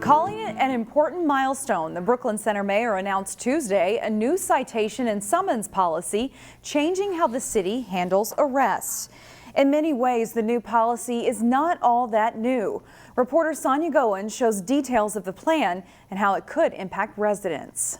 Calling it an important milestone, the Brooklyn Center mayor announced Tuesday a new citation and summons policy, changing how the city handles arrests. In many ways, the new policy is not all that new. Reporter Sonia Goins shows details of the plan and how it could impact residents.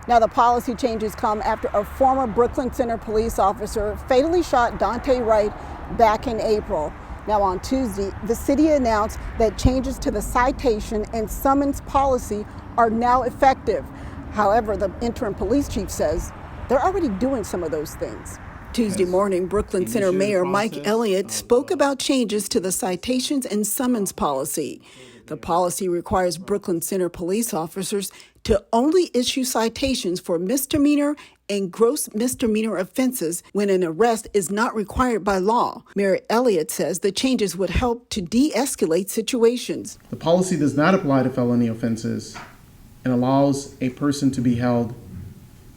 Now, the policy changes come after a former Brooklyn Center police officer fatally shot Dante Wright back in April. Now, on Tuesday, the city announced that changes to the citation and summons policy are now effective. However, the interim police chief says they're already doing some of those things. Tuesday morning, Brooklyn Center Mayor Mike Elliott spoke about changes to the citations and summons policy. The policy requires Brooklyn Center police officers to only issue citations for misdemeanor and gross misdemeanor offenses when an arrest is not required by law. Mayor Elliott says the changes would help to de-escalate situations. The policy does not apply to felony offenses and allows a person to be held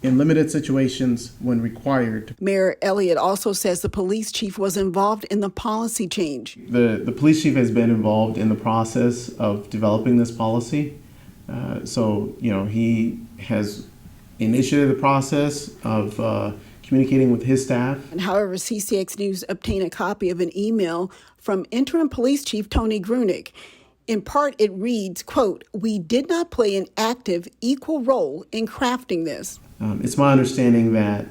in limited situations when required. Mayor Elliott also says the police chief was involved in the policy change. The police chief has been involved in the process of developing this policy. He has initiated the process of communicating with his staff. And however, CCX News obtained a copy of an email from interim police chief Tony Grunick. In part, it reads, quote, "We did not play an active, equal role in crafting this." It's my understanding that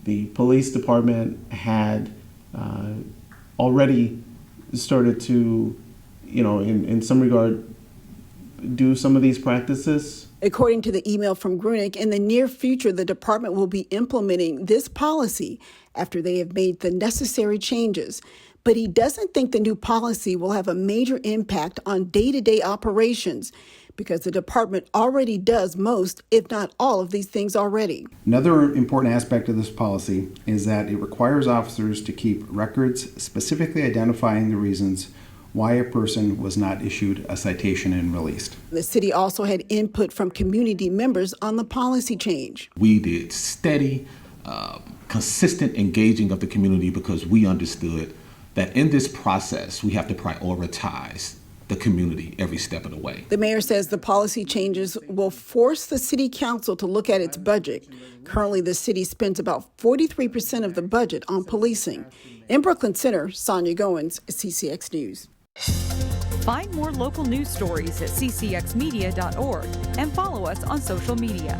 the police department had already started to, in some regard, do some of these practices. According to the email from Grunick, in the near future, the department will be implementing this policy after they have made the necessary changes. But he doesn't think the new policy will have a major impact on day-to-day operations because the department already does most, if not all, of these things already. Another important aspect of this policy is that it requires officers to keep records specifically identifying the reasons why a person was not issued a citation and released. The city also had input from community members on the policy change. We did steady, consistent engaging of the community because we understood that in this process, we have to prioritize the community every step of the way. The mayor says the policy changes will force the city council to look at its budget. Currently, the city spends about 43% of the budget on policing. In Brooklyn Center, Sonia Goins, CCX News. Find more local news stories at ccxmedia.org and follow us on social media.